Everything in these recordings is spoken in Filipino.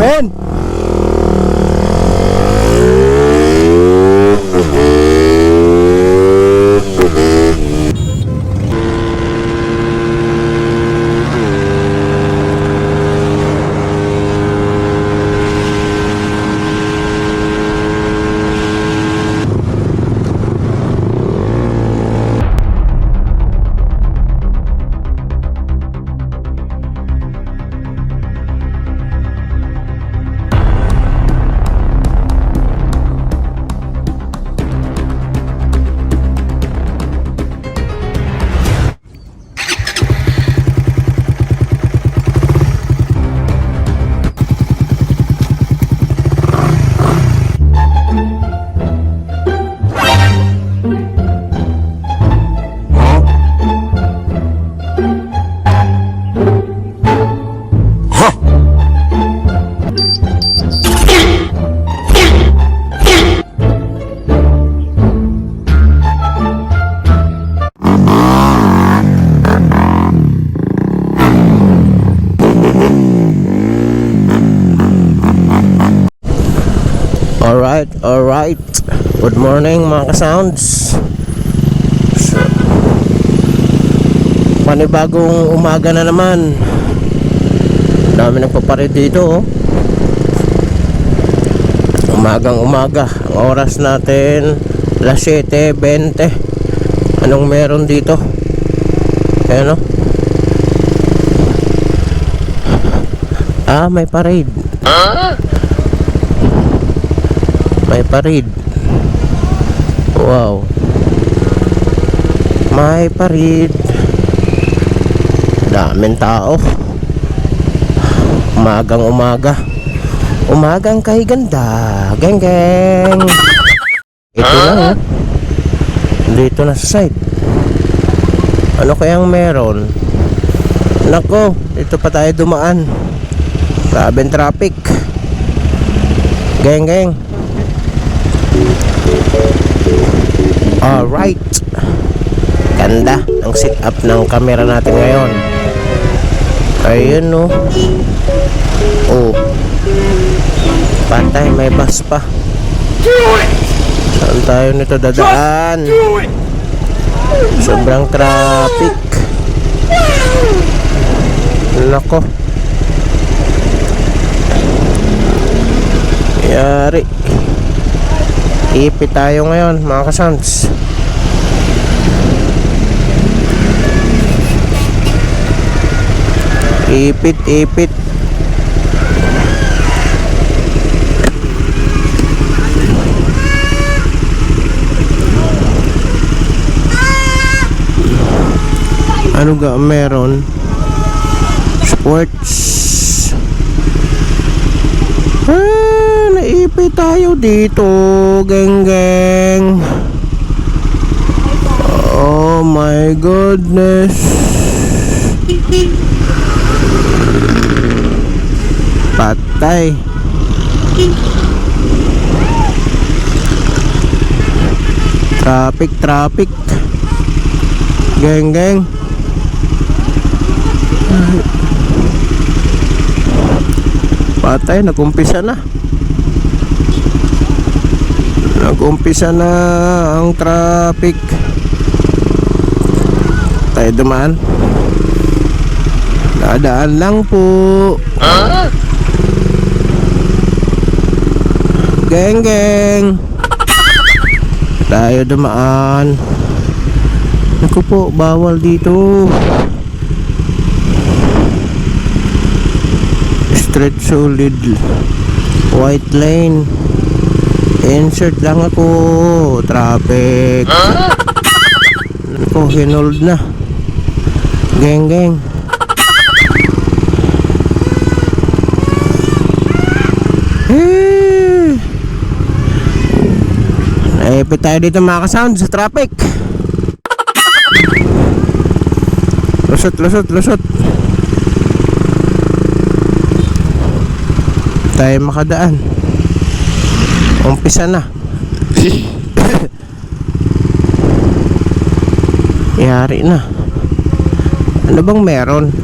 Ben! Alright. Good morning mga ka-sounds. So, panibagong umaga na naman. Dami nagpaparid dito, oh. Umagang umaga. Ang oras natin alas 7:20. Anong meron dito? Ayan, oh. May parade. May parade. Wow. May parade. Daming tao. Umagang umaga. Umagang kay ganda. Geng geng. Ito lang, dito na sa site. Ano kayang meron? Nako, dito pa tayo dumaan. Grabing traffic. Geng geng. Alright. Ganda ang sit up ng camera natin ngayon. Ayun, no. Oh, pantay, may bus pa. Saan tayo nito dadaan? Sobrang traffic. Nako, yari. Ipit tayo ngayon mga ka-sounds. Ipit. Ano ga meron? Sports. Naipit tayo dito, geng geng. Oh my goodness. Patay. Traffic. Geng geng. Patay, nag-umpisa na ang traffic. Tayo dumaan. Dadaan lang po. Geng geng. Tayo dumaan. Naku po, bawal dito. Straight solid white lane. Insert lang ako. Traffic. Ako, hinold na. Geng geng. Naipit tayo dito mga ka-sound sa traffic. Lusot. Tayo makadaan. Umpisa na. Yari na. Ano bang meron?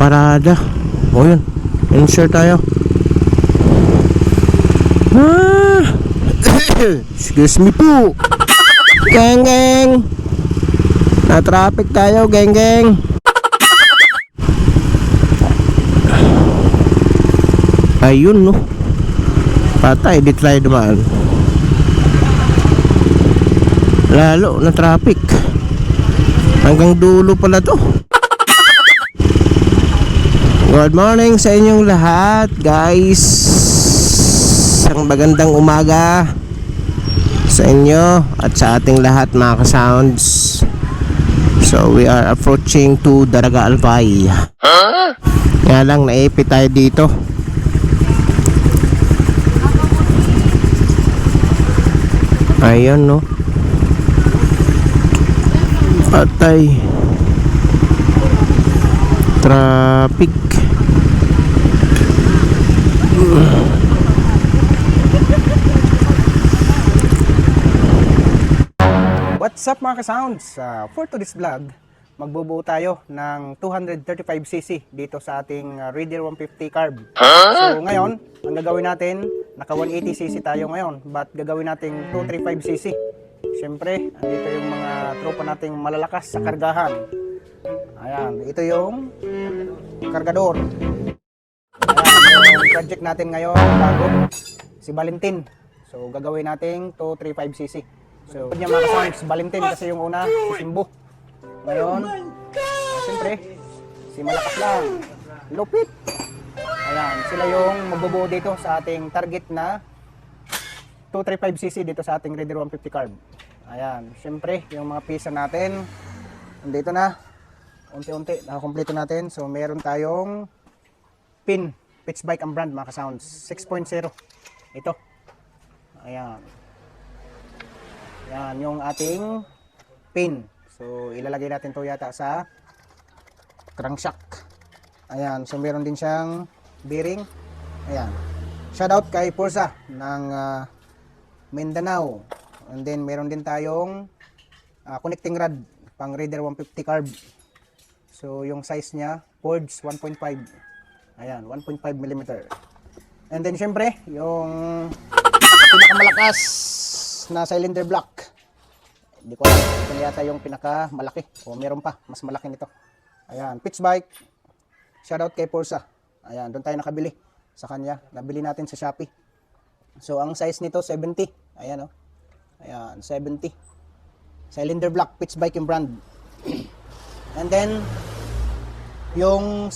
parada. O yun, insert tayo. Excuse me po. Geng geng. Na traffic tayo, geng geng. Ayun no. Patay, di try dumaan. Lalo na traffic. Hanggang dulo pala to. Good morning sa inyong lahat, guys. Isang magandang umaga sa inyo at sa ating lahat, mga ka-sounds. So we are approaching to Daraga Albay. Nga lang, naipit tayo dito. Ayun no. Patay. Traffic. What's up mga ka-sounds? For today's vlog, magbubuo tayo ng 235cc dito sa ating Raider 150 carb. So ngayon, ang gagawin natin, naka 180cc tayo ngayon, but gagawin natin 235cc. Siyempre, andito yung mga tropa nating malalakas sa kargahan. Ayan, ito yung kargador. Ayan, yung project natin ngayon, bago, si Valentin. So gagawin natin 235cc. So, niya mga ka-sounds, Valentin kasi yung una, si Simbo. Ngayon, siyempre, si Malakas lang, lupit. Ayan, sila yung magbubuo dito sa ating target na 235cc dito sa ating Raider 150 carb. Ayan, siyempre, yung mga pisa natin, nandito na, unti-unti, nakakompleto natin. So, meron tayong pin, pitch bike ang brand mga ka-sounds, 6.0. Ito. Ayan. Yan, yung ating pin. So, ilalagay natin to yata sa crankshaft. Ayan, so meron din siyang bearing. Ayan. Shoutout kay Forza ng Mindanao. And then, meron din tayong connecting rod pang Raider 150 carb. So, yung size niya, Fords 1.5. Ayan, 1.5 mm. And then, syempre, yung pinakamalakas na cylinder block. Hindi ko alam, ito na yata yung pinakamalaki o meron pa, mas malaki nito. Ayan, pitch bike. Shoutout kay Forza. Ayan, doon tayo nakabili sa kanya. Nabili natin sa Shopee. So, ang size nito 70. Ayan o. Ayan, 70. Cylinder block, pitch bike yung brand. And then, yung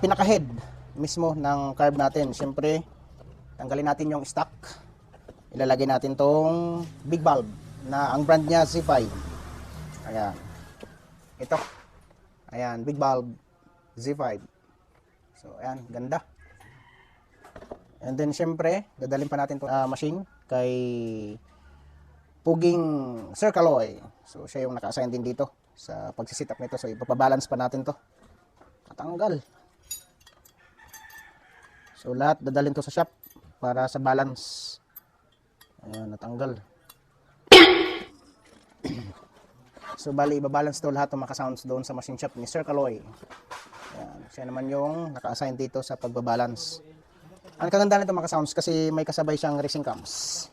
pinaka-head mismo ng carb natin. Siyempre, tanggalin natin yung stock. Ilalagay natin tong big bulb na ang brand niya Z5. Ayan. Ito. Ayan, big bulb Z5. So, ayan, ganda. And then, syempre, dadalhin pa natin itong machine kay Puging Sir Kaloy. So, siya yung naka-assign din dito sa pagsisit up nito. So, ipapabalance pa natin to. Katanggal. So, lahat dadalhin to sa shop para sa balance. Ayan, natanggal. So, bali, ibabalance to lahat ng maka-sounds doon sa machine shop ni Sir Kaloy. Ayan, siya naman yung naka-assign dito sa pagbabalance. Ang kagandahan nito maka-sounds kasi may kasabay siyang racing cams.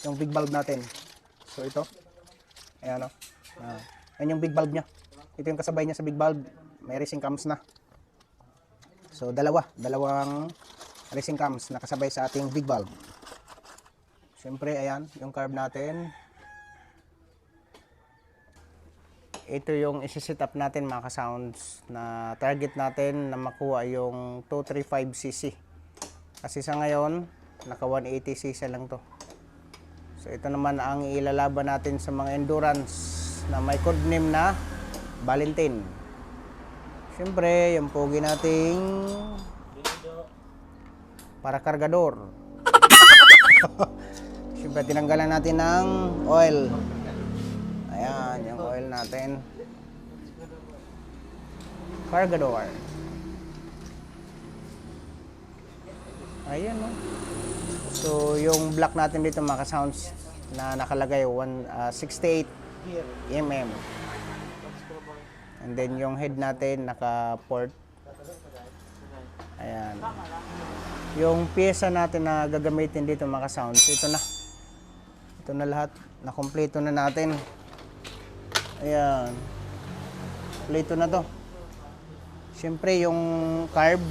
Yung big bulb natin. So, ito. Ayan o. Ayan yung big bulb niya. Ito yung kasabay niya sa big bulb. May racing cams na. So, dalawang racing cams na kasabay sa ating big bulb. Siyempre, ayan, yung carb natin. Ito yung isi-set up natin mga ka-sounds na target natin na makuha yung 235cc. Kasi sa ngayon, naka 180cc lang to. So, ito naman ang ilalaban natin sa mga endurance na may codename na Valentin. Siyempre, yung pogi nating para kargador. Siyempre, tinanggalan natin ng oil. Ayan, yung oil natin. Cargador. Ayan, no? So, yung block natin dito, mga sounds na nakalagay, 68 mm. And then, yung head natin, naka-port Ayan. Yung pyesa natin na gagamitin dito mga sounds, ito na. Ito na lahat. Nakompleto na natin. Ayan. Kompleto na to. Siyempre yung carb.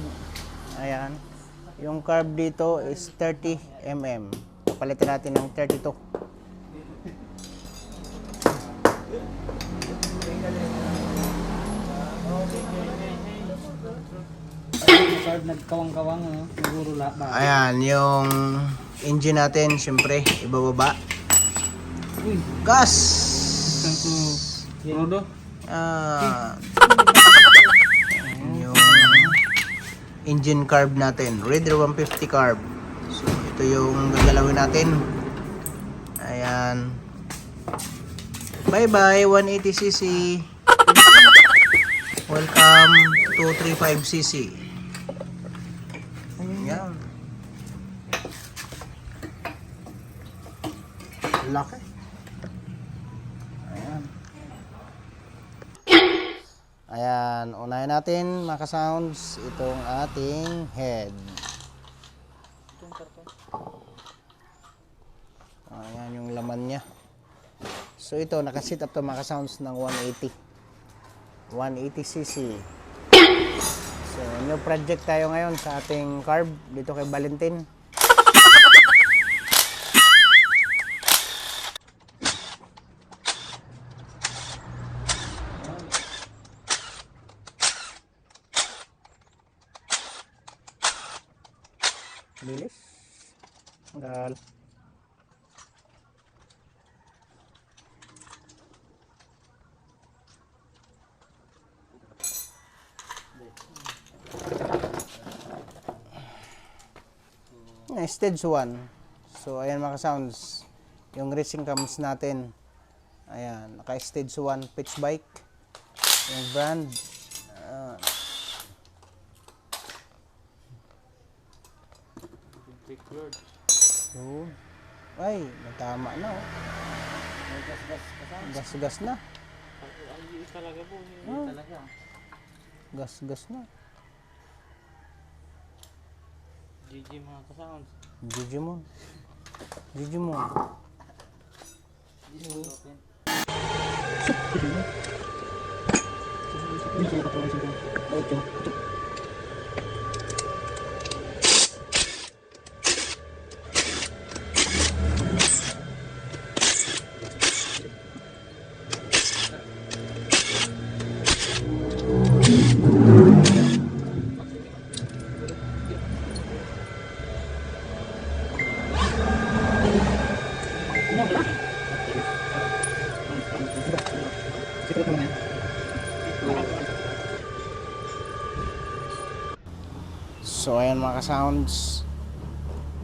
Ayan. Yung carb dito is 30 mm. Papalitan natin ng 32. Nagkawang-kawang, siguro ba? Ayan, yung engine natin, siyempre, ibababa. Gas! Rodo? Ah, yung engine carb natin, Raider 150 carb. So, ito yung gagalawin natin. Ayan. Bye-bye, 180cc. Welcome to 235cc. Ayan. Laki. Ayan. Ayan, unahin natin mga ka-sounds itong ating head. Ayan yung laman niya. So ito, nakasit up to mga ka-sounds ng 180. 180cc. So, new project tayo ngayon sa ating carb dito kay Valentin. Bilis. Gal. Stage 1. So, ayan mga sounds. Yung racing cams natin. Ayan. Naka-stage 1 pitch bike. Yung brand. So, ay, natama na oh. Gas-gas na. Talaga po, Oh. talaga. Gas-gas na. GG mga ka-sounds. Digimon. Digimon. So ayan mga ka-sounds,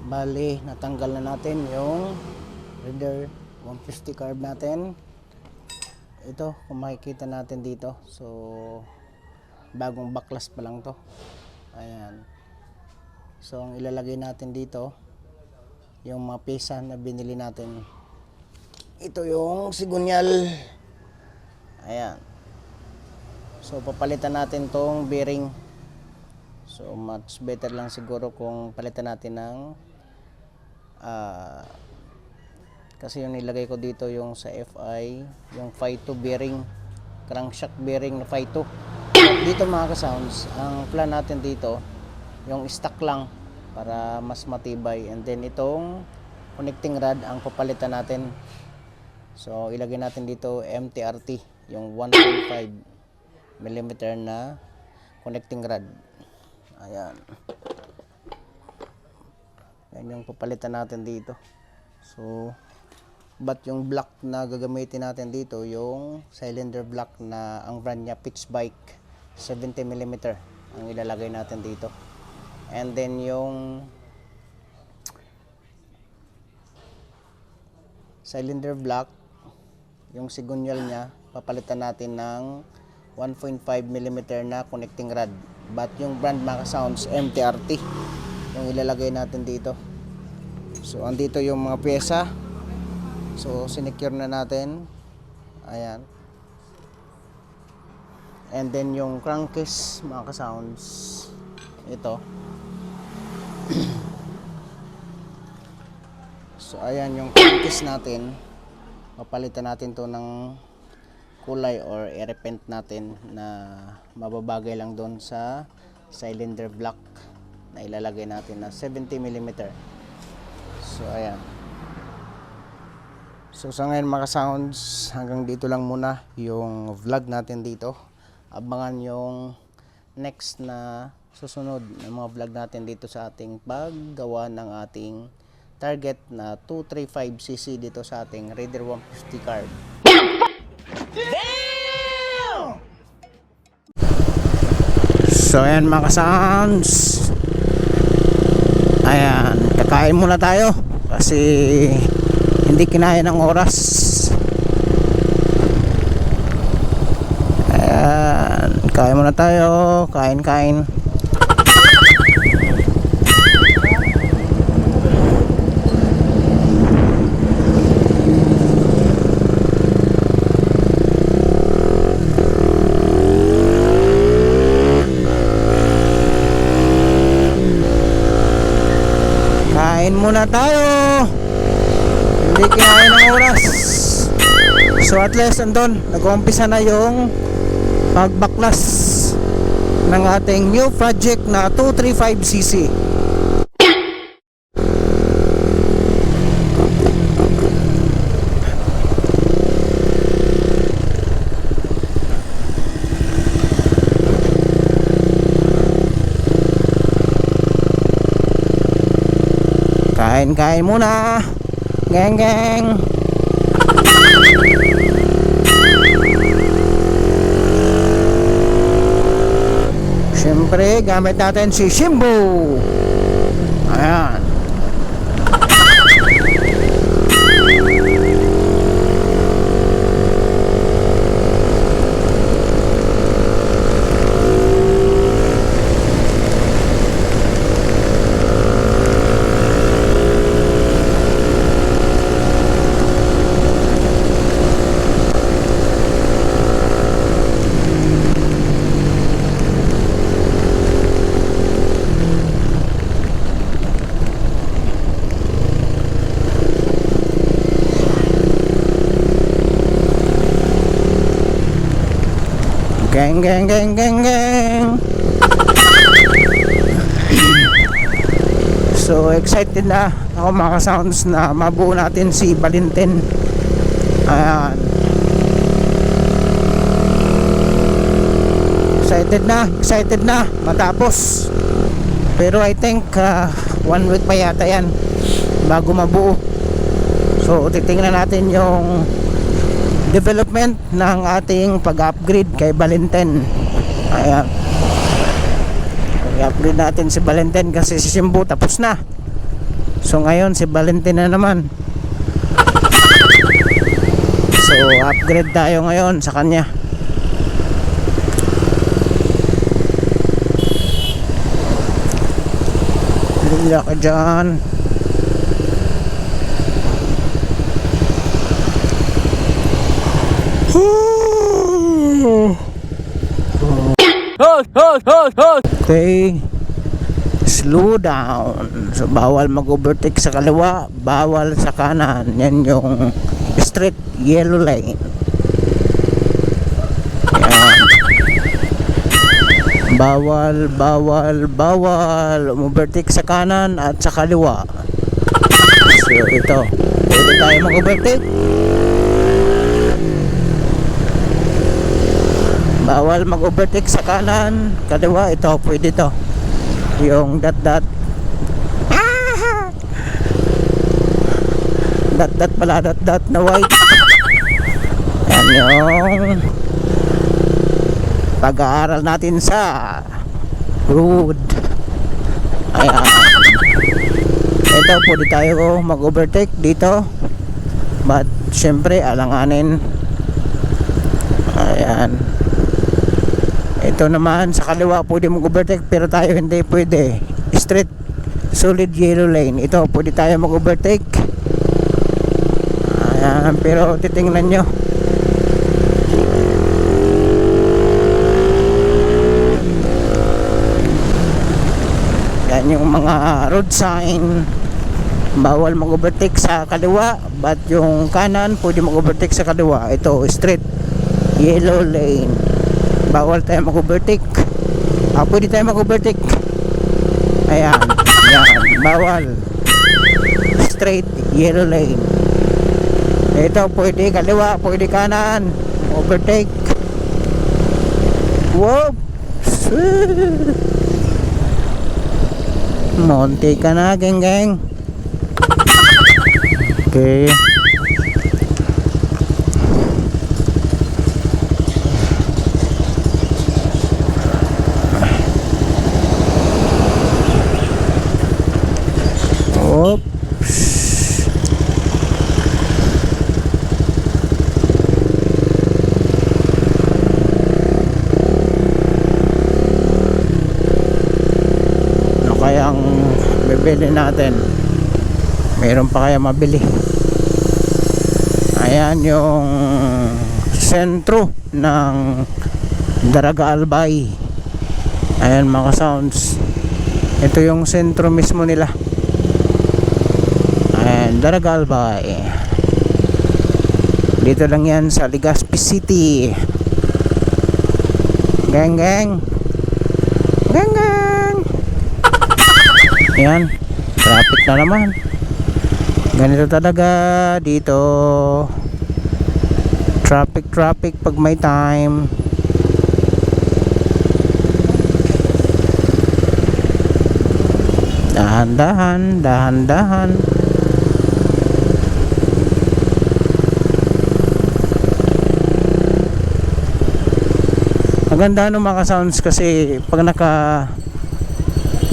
bali natanggal na natin yung Raider 150 carb natin. Ito kung makikita natin dito, so bagong baklas pa lang to. Ayan. So ang ilalagay natin dito yung mga pyesa na binili natin. Ito yung sigunyal. Ayan. So papalitan natin tong bearing. So much better lang siguro kung palitan natin ng kasi yung nilagay ko dito yung sa FI, yung Phi 2 bearing, crankshaft bearing na Phi 2. Dito mga ka-sounds, ang plan natin dito yung stock lang para mas matibay, and then itong connecting rod ang papalitan natin. So ilagay natin dito MTRT, yung 1.5 mm na connecting rod. Ayan. Yan yung papalitan natin dito. So, but yung block na gagamitin natin dito, yung cylinder block na ang brand niya Pitch Bike 70 mm ang ilalagay natin dito. And then yung cylinder block, yung sigunyal niya, papalitan natin ng 1.5 mm na connecting rod. But yung brand mga sounds MTRT yung ilalagay natin dito. So andito yung mga pyesa. So sinecure na natin. Ayan. And then yung crankcase mga ka-sounds, ito. So ayan yung crankcase natin. Papalitan natin to ng kulay or i-repaint natin na mababagay lang doon sa cylinder block na ilalagay natin na 70 mm. So ayan. So sa ngayon mga sounds, hanggang dito lang muna yung vlog natin dito. Abangan yung next na susunod na mga vlog natin dito sa ating paggawa ng ating target na 235cc dito sa ating Raider 150 card. So ayan mga sounds, ayan, kakain muna tayo kasi hindi kinaya ng oras. Ayan, kain muna tayo, kain. Kain muna tayo. Hindi kinaya ng oras. So at least andun, nag-uumpisa na yung pagbaklas ng ating new project na 235cc. Kain muna, geng. Siyempre, gamit natin si Shimbo. Ayan. Geng. So excited na ako mga sounds na mabuo natin si Valentin. Ayan. Excited na matapos. Pero I think 1 week pa yata yan bago mabuo. So titingnan natin yung development ng ating pag-upgrade kay Valentin. Ayan. I-upgrade natin si Valentin kasi si Shimbo tapos na. So ngayon si Valentin na naman. So upgrade tayo ngayon sa kanya. Lila ka dyan. Okay, slow down. So bawal mag-overtake sa kaliwa, bawal sa kanan. Yan yung straight yellow line. Yan. Bawal mag-overtake sa kanan at sa kaliwa. So ito, pwede tayo mag-overtake. Bawal mag-overtake sa kanan, kaliwa. Ito, pwede to. Yung dot na white. Yan yung pag-aaral natin sa road. Ayan. Ito, pwede tayo mag-overtake dito. But, syempre, alanganin. Ayan. Ito naman sa kaliwa pwede mag-overtake pero tayo hindi pwede. Straight solid yellow lane. Ito pwede tayo mag-overtake. Ayan, pero titingnan nyo. yung mga road sign, bawal mag-overtake sa kaliwa, but yung kanan pwede mag-overtake sa kaliwa. Ito straight yellow lane, bawal tayo mag-overtake. Pwede tayo mag-overtake. Ayan, yan, bawal. Straight yellow lane. Ito pwede kaliwa, pwede kanan, overtake. Whoop! Monte ka na, geng. Okay. Kayang bibili natin, meron pa kaya mabili. Ayan yung sentro ng Daraga Albay. Ayan mga sounds, ito yung sentro mismo nila. Ayan, Daraga Albay, dito lang yan sa Legazpi City. Geng. Yan, traffic na naman. Ganito talaga dito. Traffic pag may time. Dahan-dahan. Maganda no mga sounds, kasi pag naka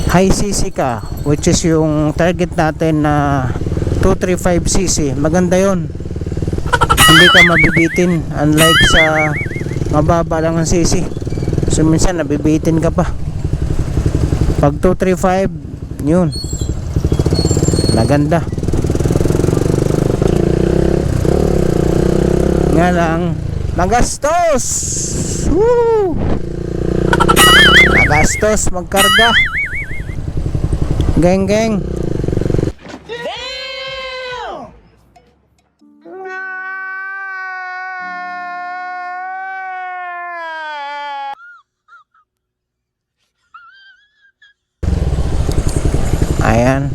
high cc ka, which is yung target natin na 235cc, maganda yon, hindi ka mabibitin, unlike sa mababa lang ang cc. So minsan nabibitin ka pa. Pag 235, yun, maganda. Nga lang magastos. Woo! Magastos magkarga. Geng. Ayan.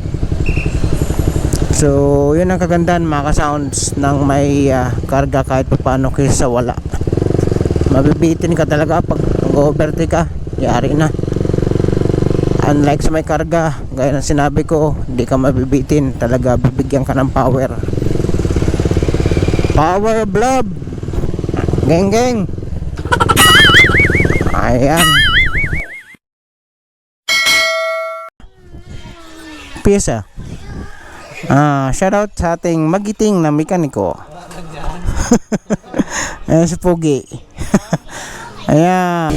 So, yun ang kagandahan mga sounds ng may karga kahit paano kaysa wala. Mabibitin ka talaga pag nag-overtake ka, yari na. Unlike sa may karga, gaya ng sinabi ko, hindi ka mabibitin, talaga bibigyan ka ng power of love. Geng. Ayan, piyesa. Shoutout sa ating magiting na mekaniko. Ayan si Pogi. Ayan.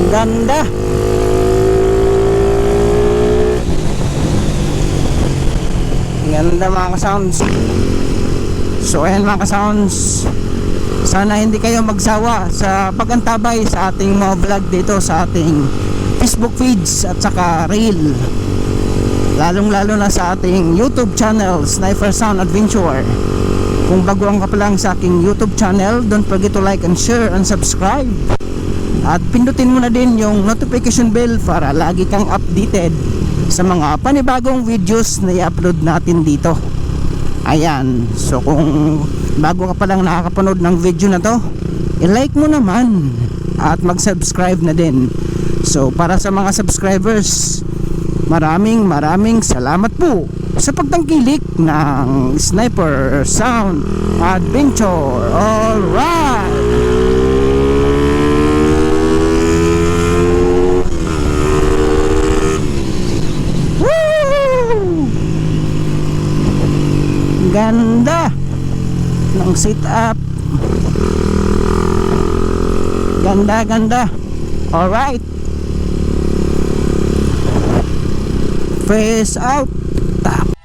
Ganda. Ganda mga sounds. So ayan mga sounds, sana hindi kayo magsawa sa pagantabay sa ating mga vlog dito sa ating Facebook feeds at saka reel, lalong lalo na sa ating YouTube channel, Sniper Sound Adventure. Kung baguhan ka pa lang sa aking YouTube channel, don't forget to like and share and subscribe. At pindutin mo na din yung notification bell para lagi kang updated sa mga panibagong videos na i-upload natin dito. Ayan, so kung bago ka pa lang nakakapanood ng video na to, i-like mo naman at mag-subscribe na din. So para sa mga subscribers, maraming salamat po sa pagtangkilik ng Sniper Sound Adventure. Alright! Ganda. ng sit up. Ganda, ganda. Alright. Face out. Tap.